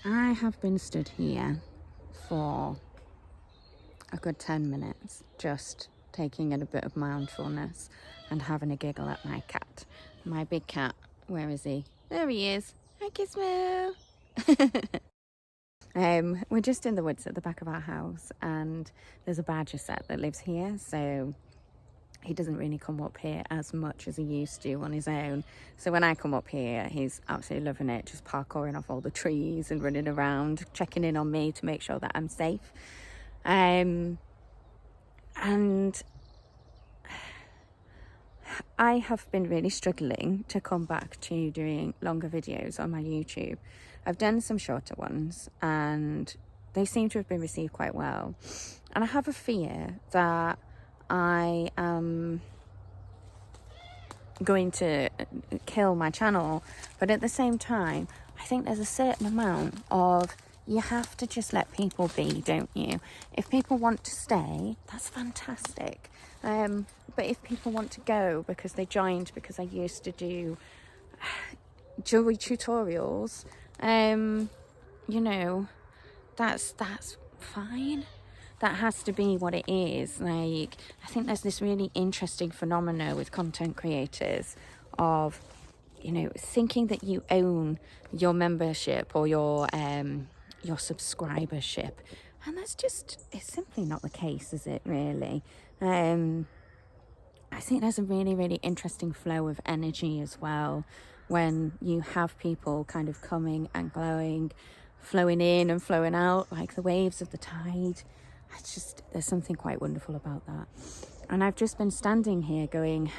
I have been stood here for a good 10 minutes, just taking in a bit of mindfulness and having a giggle at my cat. My big cat, where is he? There he is. Hi, Gizmo. We're just in the woods at the back of our house, and there's a badger set that lives here, so he doesn't really come up here as much as he used to on his own. So when I come up here, he's absolutely loving it, just parkouring off all the trees and running around, checking in on me to make sure that I'm safe. And I have been really struggling to come back to doing longer videos on my YouTube. I've done some shorter ones and they seem to have been received quite well. And I have a fear that I am going to kill my channel, but at the same time I think there's a certain amount of, you have to just let people be, don't you? If people want to stay, that's fantastic, but if people want to go because they joined because I used to do jewelry tutorials, you know, that's fine. That has to be what it is. Like, I think there's this really interesting phenomena with content creators of, you know, thinking that you own your membership or your subscribership, and that's just, it's simply not the case, is it really? I think there's a really, really interesting flow of energy as well when you have people kind of coming and glowing, flowing in and flowing out like the waves of the tide. It's just, there's something quite wonderful about that. And I've just been standing here going,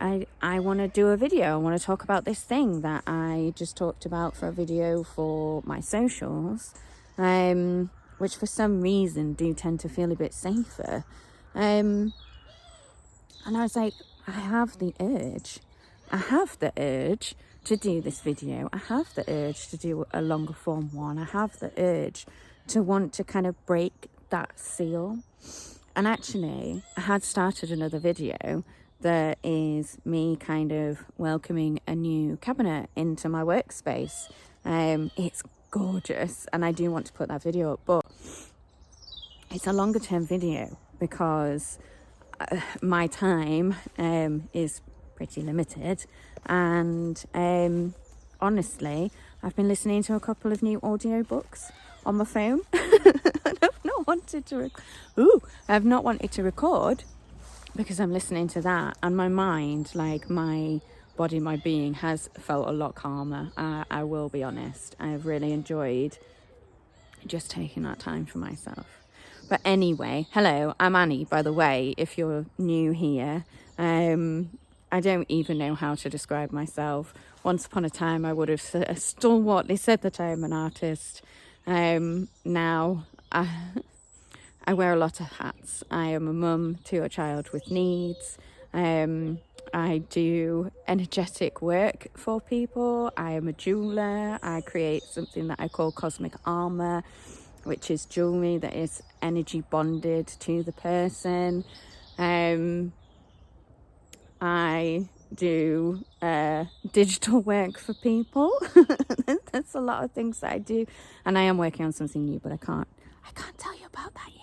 I want to do a video. I want to talk about this thing that I just talked about for a video for my socials, which for some reason do tend to feel a bit safer. And I was like, I have the urge to do this video. I have the urge to do a longer form one. I have the urge to want to kind of break that seal. And actually, I had started another video that is me kind of welcoming a new cabinet into my workspace. It's gorgeous, and I do want to put that video up, but it's a longer term video because my time is pretty limited, and honestly, I've been listening to a couple of new audiobooks on my phone. I've not wanted to record because I'm listening to that, and my mind, like my body, my being has felt a lot calmer. I will be honest, I've really enjoyed just taking that time for myself. But anyway, hello, I'm Annie, by the way, if you're new here. I don't even know how to describe myself. Once upon a time I would have stalwartly said that I am an artist. Now I wear a lot of hats. I am a mum to a child with needs. I do energetic work for people. I am a jeweler. I create something that I call cosmic armor, which is jewelry that is energy bonded to the person. I do digital work for people. That's a lot of things that I do, and I am working on something new, but I can't tell you about that yet.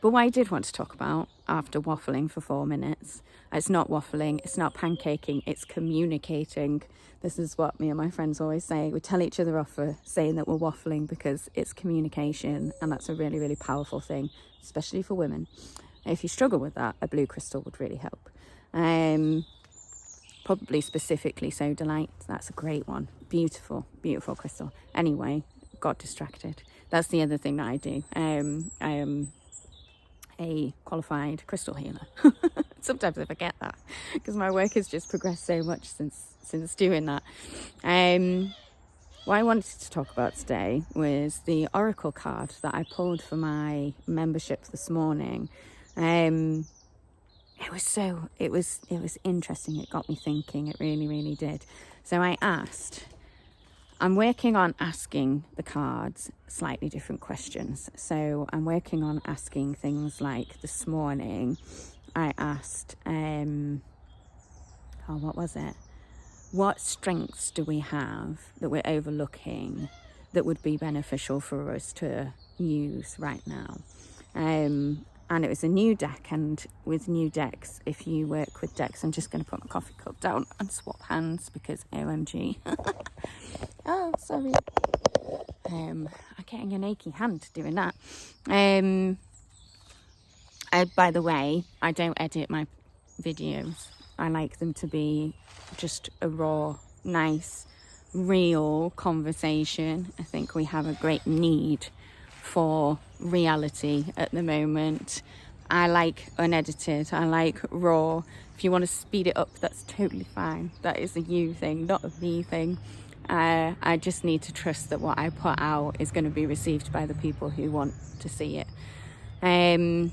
But what I did want to talk about after waffling for 4 minutes, it's not waffling, it's not pancaking, it's communicating. This is what me and my friends always say. We tell each other off for saying that we're waffling because it's communication, and that's a really, really powerful thing, especially for women. If you struggle with that, a blue crystal would really help. Probably specifically sodalite. That's a great one. Beautiful, beautiful crystal. Anyway, got distracted. That's the other thing that I do. I am a qualified crystal healer. Sometimes I forget that because my work has just progressed so much since doing that. What I wanted to talk about today was the oracle card that I pulled for my membership this morning. It was interesting. It got me thinking. It really, really did. So I'm working on asking the cards slightly different questions. So I'm working on asking things like, this morning I asked, what was it? what strengths do we have that we're overlooking that would be beneficial for us to use right now? And it was a new deck, and with new decks, if you work with decks, I'm just going to put my coffee cup down and swap hands because OMG. Oh, sorry. I'm getting an achy hand doing that. By the way, I don't edit my videos. I like them to be just a raw, nice, real conversation. I think we have a great need for reality at the moment. I like unedited. I like raw. If you want to speed it up, that's totally fine. That is a you thing, not a me thing. I just need to trust that what I put out is going to be received by the people who want to see it. So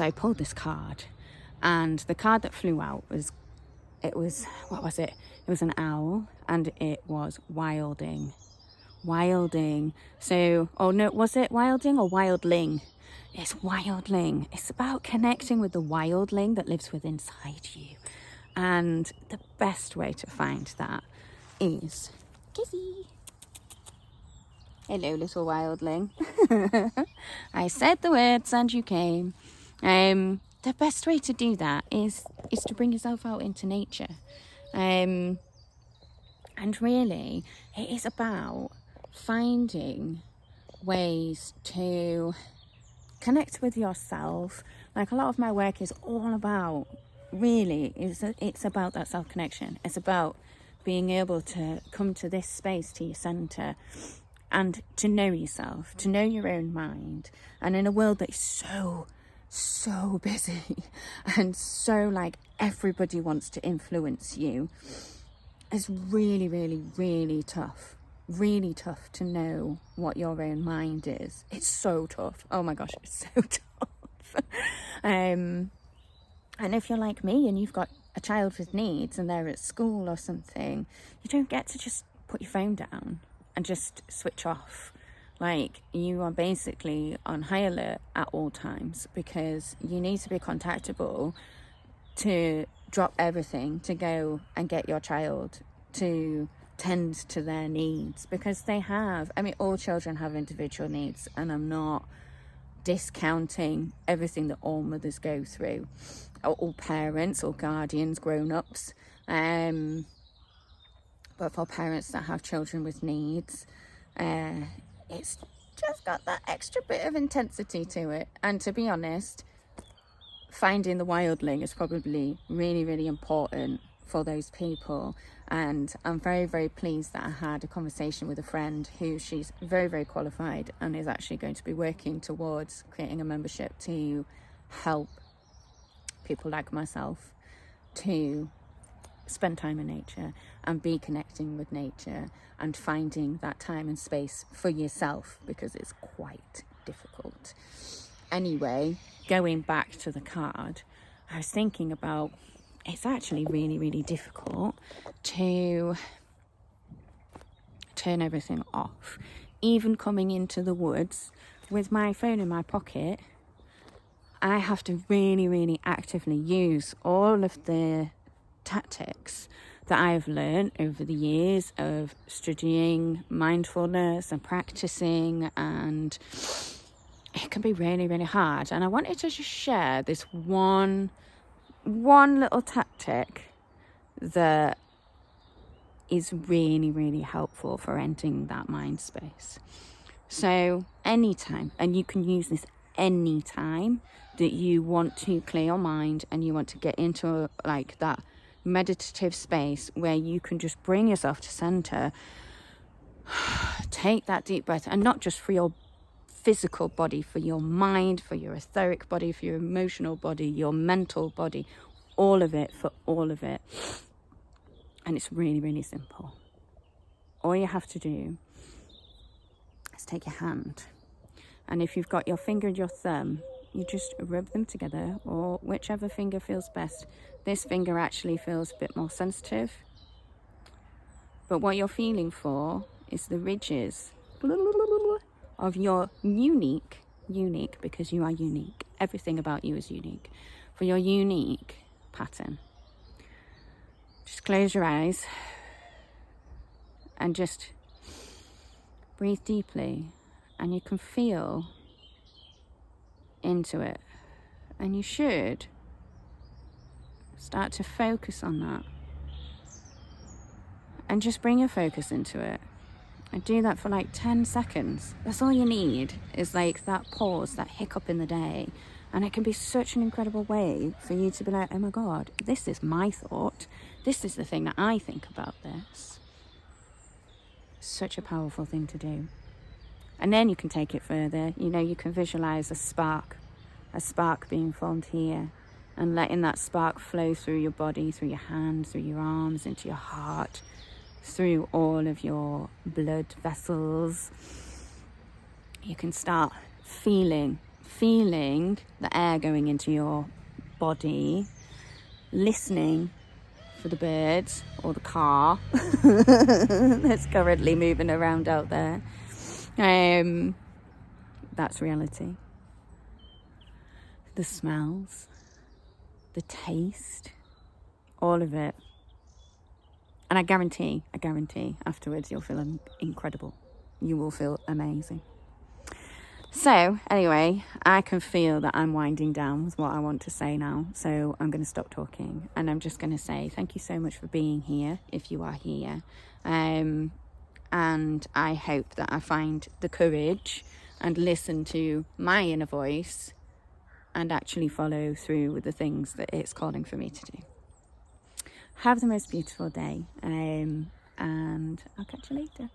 I pulled this card, and the card that flew out was what was it? It was an owl, and it was wilding. So, oh no, was it wilding or wildling? It's wildling. It's about connecting with the wildling that lives within inside you. And the best way to find that is Kissy. Hello, little wildling. I said the words and you came. The best way to do that is to bring yourself out into nature. And really, it is about finding ways to connect with yourself. Like, a lot of my work is all about, really, it's about that self-connection. It's about being able to come to this space, to your centre, and to know yourself, to know your own mind. And in a world that is so busy and so like everybody wants to influence you, it's really, really, really tough to know what your own mind is. It's so tough. Oh my gosh, it's so tough. And if you're like me and you've got a child with needs and they're at school or something, you don't get to just put your phone down and just switch off. Like, you are basically on high alert at all times because you need to be contactable to drop everything to go and get your child to tend to their needs, because they have, I mean, all children have individual needs, and I'm not discounting everything that all mothers go through, or all parents or guardians, grown-ups, but for parents that have children with needs, it's just got that extra bit of intensity to it. And to be honest, finding the wildling is probably really, really important for those people. And I'm very, very pleased that I had a conversation with a friend who, she's very, very qualified and is actually going to be working towards creating a membership to help people like myself to spend time in nature and be connecting with nature and finding that time and space for yourself, because it's quite difficult. Anyway, going back to the card, I was thinking about, it's actually really, really difficult to turn everything off. Even coming into the woods with my phone in my pocket, I have to really, really actively use all of the tactics that I've learned over the years of studying mindfulness and practicing, and it can be really, really hard. And I wanted to just share this one little tactic that is really, really helpful for entering that mind space. So anytime, and you can use this anytime that you want to clear your mind and you want to get into like that meditative space where you can just bring yourself to center, take that deep breath, and not just for your physical body, for your mind, for your etheric body, for your emotional body, your mental body, all of it, for all of it. And it's really, really simple. All you have to do is take your hand, and if you've got your finger and your thumb, you just rub them together, or whichever finger feels best. This finger actually feels a bit more sensitive, but what you're feeling for is the ridges of your unique, because you are unique. Everything about you is unique. For your unique pattern. Just close your eyes and just breathe deeply, and you can feel into it, and you should start to focus on that and just bring your focus into it, and do that for like 10 seconds. That's all you need, is like that pause, that hiccup in the day. And it can be such an incredible way for you to be like, oh my God, this is my thought. This is the thing that I think about this. Such a powerful thing to do. And then you can take it further. You know, you can visualize a spark being formed here, and letting that spark flow through your body, through your hands, through your arms, into your heart, through all of your blood vessels. You can start feeling the air going into your body, listening for the birds or the car that's currently moving around out there. That's reality. The smells, the taste, all of it. And I guarantee afterwards you'll feel incredible. You will feel amazing. So anyway, I can feel that I'm winding down with what I want to say now. So I'm going to stop talking, and I'm just going to say thank you so much for being here, if you are here. And I hope that I find the courage and listen to my inner voice and actually follow through with the things that it's calling for me to do. Have the most beautiful day, and I'll catch you later.